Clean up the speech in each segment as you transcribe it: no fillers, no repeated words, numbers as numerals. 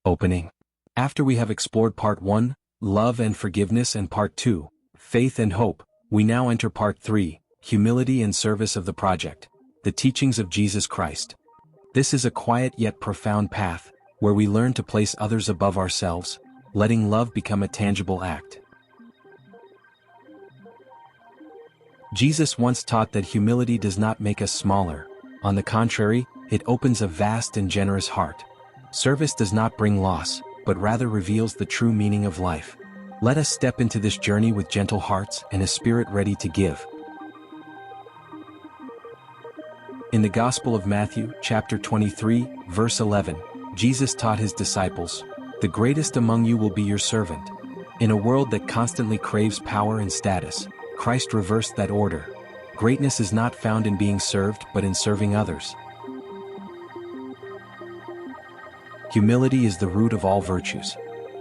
Opening. After we have explored Part 1, Love and Forgiveness, and Part 2, Faith and Hope, we now enter Part 3, Humility and Service of the Project, the Teachings of Jesus Christ. This is a quiet yet profound path, where we learn to place others above ourselves, letting love become a tangible act. Jesus once taught that humility does not make us smaller. On the contrary, it opens a vast and generous heart. Service does not bring loss, but rather reveals the true meaning of life. Let us step into this journey with gentle hearts and a spirit ready to give. In the Gospel of Matthew, chapter 23, verse 11, Jesus taught his disciples, "The greatest among you will be your servant." In a world that constantly craves power and status, Christ reversed that order. Greatness is not found in being served but in serving others. Humility is the root of all virtues.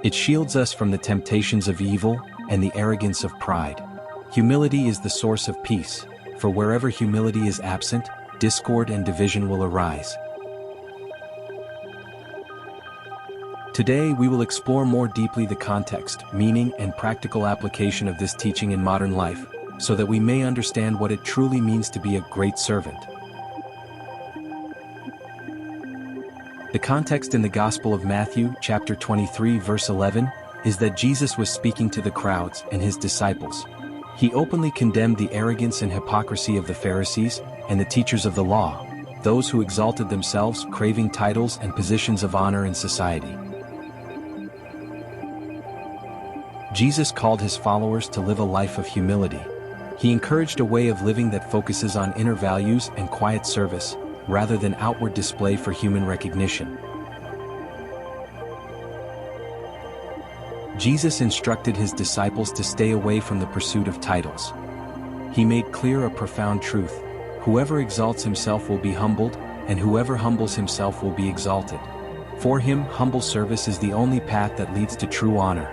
It shields us from the temptations of evil and the arrogance of pride. Humility is the source of peace, for wherever humility is absent, discord and division will arise. Today we will explore more deeply the context, meaning, and practical application of this teaching in modern life, so that we may understand what it truly means to be a great servant. The context in the Gospel of Matthew, chapter 23, verse 11, is that Jesus was speaking to the crowds and his disciples. He openly condemned the arrogance and hypocrisy of the Pharisees and the teachers of the law, those who exalted themselves, craving titles and positions of honor in society. Jesus called his followers to live a life of humility. He encouraged a way of living that focuses on inner values and quiet service, rather than outward display for human recognition. Jesus instructed his disciples to stay away from the pursuit of titles. He made clear a profound truth: whoever exalts himself will be humbled, and whoever humbles himself will be exalted. For him, humble service is the only path that leads to true honor.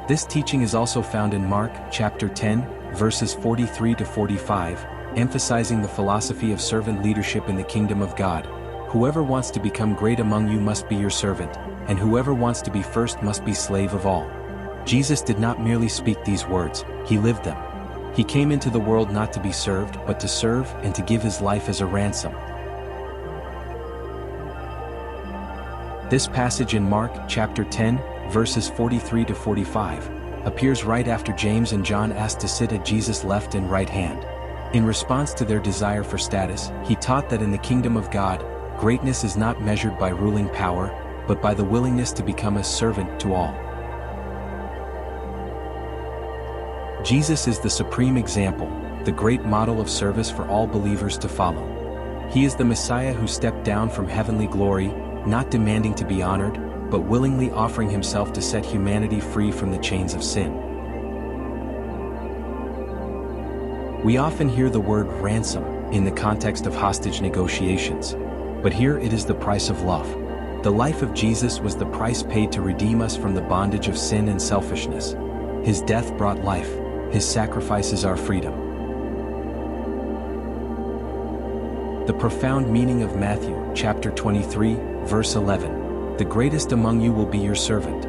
This teaching is also found in Mark, chapter 10, verses 43 to 45, emphasizing the philosophy of servant leadership in the kingdom of God. Whoever wants to become great among you must be your servant, and whoever wants to be first must be slave of all. Jesus did not merely speak these words, he lived them. He came into the world not to be served, but to serve and to give his life as a ransom. This passage in Mark, chapter 10, verses 43 to 45, appears right after James and John asked to sit at Jesus' left and right hand. In response to their desire for status, he taught that in the kingdom of God, greatness is not measured by ruling power, but by the willingness to become a servant to all. Jesus is the supreme example, the great model of service for all believers to follow. He is the Messiah who stepped down from heavenly glory, not demanding to be honored, but willingly offering himself to set humanity free from the chains of sin. We often hear the word ransom in the context of hostage negotiations, but here it is the price of love. The life of Jesus was the price paid to redeem us from the bondage of sin and selfishness. His death brought life, his sacrifice is our freedom. The profound meaning of Matthew, chapter 23, verse 11. The greatest among you will be your servant.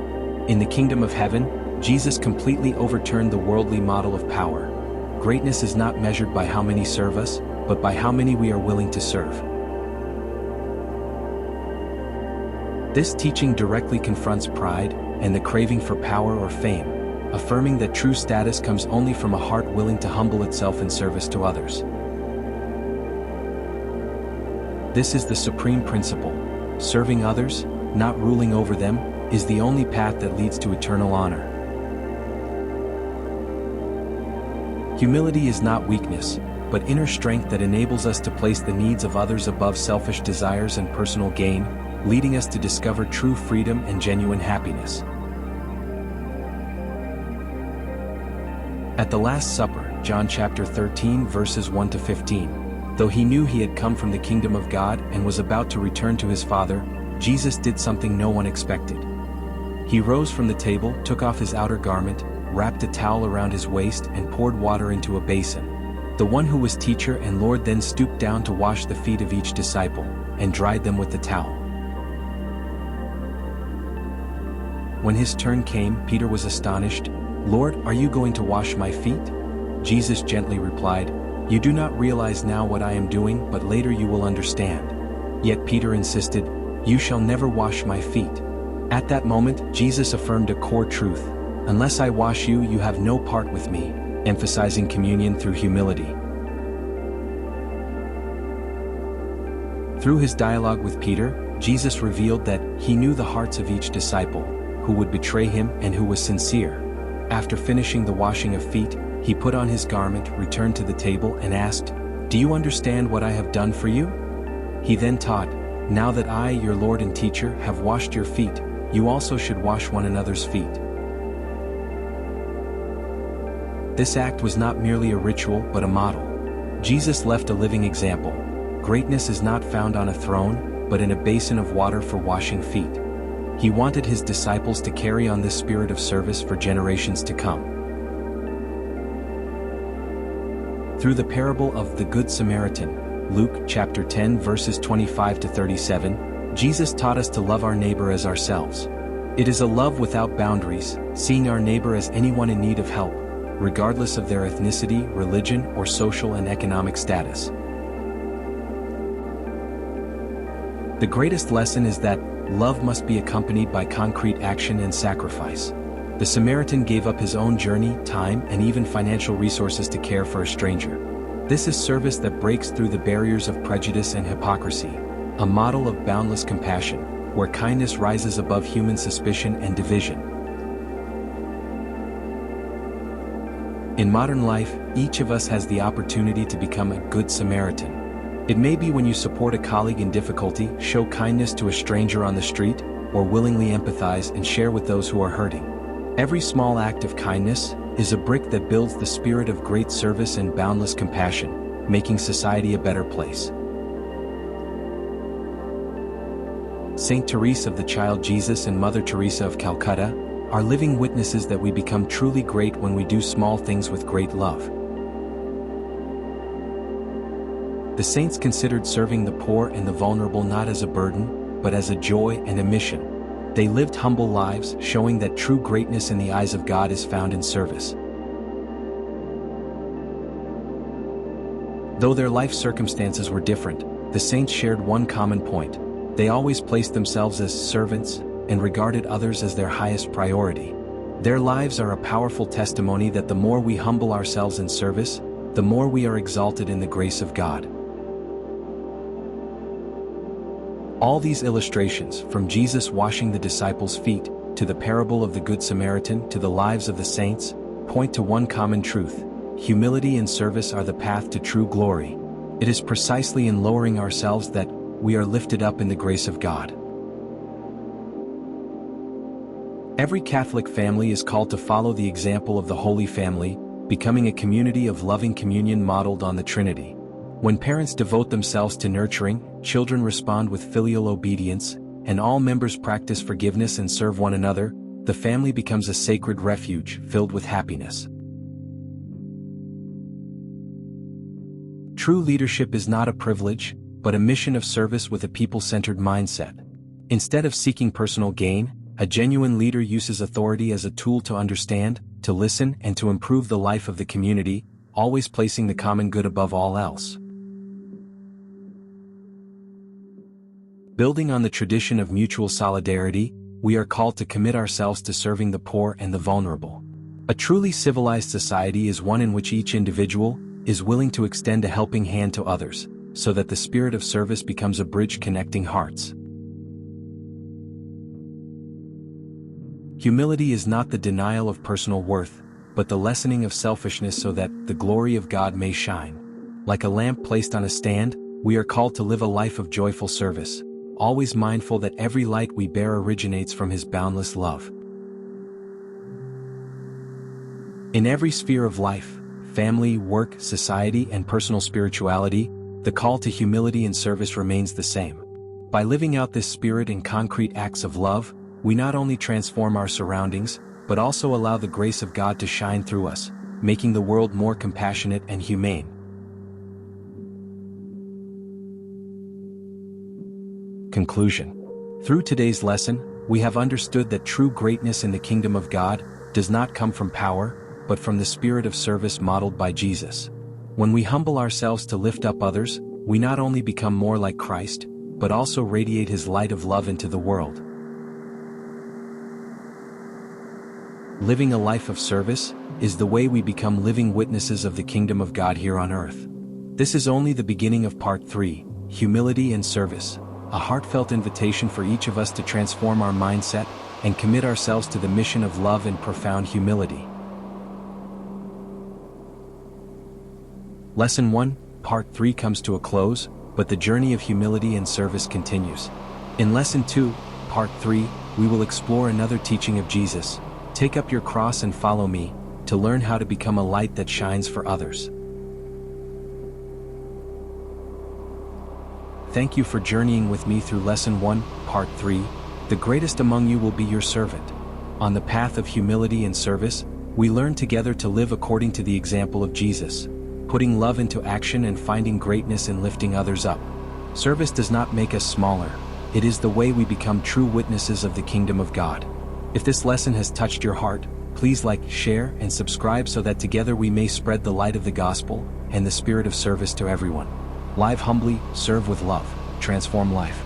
In the kingdom of heaven, Jesus completely overturned the worldly model of power. Greatness is not measured by how many serve us, but by how many we are willing to serve. This teaching directly confronts pride and the craving for power or fame, affirming that true status comes only from a heart willing to humble itself in service to others. This is the supreme principle. Serving others, not ruling over them, is the only path that leads to eternal honor. Humility is not weakness, but inner strength that enables us to place the needs of others above selfish desires and personal gain, leading us to discover true freedom and genuine happiness. At the Last Supper, John chapter 13, verses 1 to 15, though he knew he had come from the kingdom of God and was about to return to his Father, Jesus did something no one expected. He rose from the table, took off his outer garment, wrapped a towel around his waist, and poured water into a basin. The one who was teacher and Lord then stooped down to wash the feet of each disciple, and dried them with the towel. When his turn came, Peter was astonished. "Lord, are you going to wash my feet?" Jesus gently replied, "You do not realize now what I am doing, but later you will understand." Yet Peter insisted, "You shall never wash my feet." At that moment, Jesus affirmed a core truth: "Unless I wash you, you have no part with me," emphasizing communion through humility. Through his dialogue with Peter, Jesus revealed that he knew the hearts of each disciple, who would betray him and who was sincere. After finishing the washing of feet, he put on his garment, returned to the table, and asked, "Do you understand what I have done for you?" He then taught, "Now that I, your Lord and teacher, have washed your feet, you also should wash one another's feet." This act was not merely a ritual but a model. Jesus left a living example. Greatness is not found on a throne, but in a basin of water for washing feet. He wanted his disciples to carry on this spirit of service for generations to come. Through the parable of the Good Samaritan, Luke chapter 10 verses 25 to 37, Jesus taught us to love our neighbor as ourselves. It is a love without boundaries, seeing our neighbor as anyone in need of help, regardless of their ethnicity, religion, or social and economic status. The greatest lesson is that love must be accompanied by concrete action and sacrifice. The Samaritan gave up his own journey, time, and even financial resources to care for a stranger. This is service that breaks through the barriers of prejudice and hypocrisy, a model of boundless compassion, where kindness rises above human suspicion and division. In modern life, each of us has the opportunity to become a Good Samaritan. It may be when you support a colleague in difficulty, show kindness to a stranger on the street, or willingly empathize and share with those who are hurting. Every small act of kindness is a brick that builds the spirit of great service and boundless compassion, making society a better place. Saint Teresa of the Child Jesus and Mother Teresa of Calcutta are living witnesses that we become truly great when we do small things with great love. The saints considered serving the poor and the vulnerable not as a burden, but as a joy and a mission. They lived humble lives, showing that true greatness in the eyes of God is found in service. Though their life circumstances were different, the saints shared one common point: they always placed themselves as servants and regarded others as their highest priority. Their lives are a powerful testimony that the more we humble ourselves in service, the more we are exalted in the grace of God. All these illustrations, from Jesus washing the disciples' feet, to the parable of the Good Samaritan, to the lives of the saints, point to one common truth: humility and service are the path to true glory. It is precisely in lowering ourselves that we are lifted up in the grace of God. Every Catholic family is called to follow the example of the Holy Family, becoming a community of loving communion modeled on the Trinity. When parents devote themselves to nurturing, children respond with filial obedience, and all members practice forgiveness and serve one another, the family becomes a sacred refuge filled with happiness. True leadership is not a privilege, but a mission of service with a people-centered mindset. Instead of seeking personal gain, a genuine leader uses authority as a tool to understand, to listen, and to improve the life of the community, always placing the common good above all else. Building on the tradition of mutual solidarity, we are called to commit ourselves to serving the poor and the vulnerable. A truly civilized society is one in which each individual is willing to extend a helping hand to others, so that the spirit of service becomes a bridge connecting hearts. Humility is not the denial of personal worth, but the lessening of selfishness so that the glory of God may shine. Like a lamp placed on a stand, we are called to live a life of joyful service, always mindful that every light we bear originates from His boundless love. In every sphere of life, family, work, society, and personal spirituality, the call to humility and service remains the same. By living out this spirit in concrete acts of love, we not only transform our surroundings, but also allow the grace of God to shine through us, making the world more compassionate and humane. Conclusion. Through today's lesson, we have understood that true greatness in the kingdom of God does not come from power, but from the spirit of service modeled by Jesus. When we humble ourselves to lift up others, we not only become more like Christ, but also radiate his light of love into the world. Living a life of service is the way we become living witnesses of the kingdom of God here on earth. This is only the beginning of part 3, Humility and Service, a heartfelt invitation for each of us to transform our mindset and commit ourselves to the mission of love and profound humility. Lesson 1, Part 3 comes to a close, but the journey of humility and service continues. In Lesson 2, Part 3, we will explore another teaching of Jesus, Take up your cross and follow me, to learn how to become a light that shines for others. Thank you for journeying with me through Lesson 1, Part 3, The greatest among you will be your servant. On the path of humility and service, we learn together to live according to the example of Jesus, putting love into action and finding greatness in lifting others up. Service does not make us smaller, it is the way we become true witnesses of the kingdom of God. If this lesson has touched your heart, please like, share, and subscribe so that together we may spread the light of the gospel and the spirit of service to everyone. Live humbly, serve with love, transform life.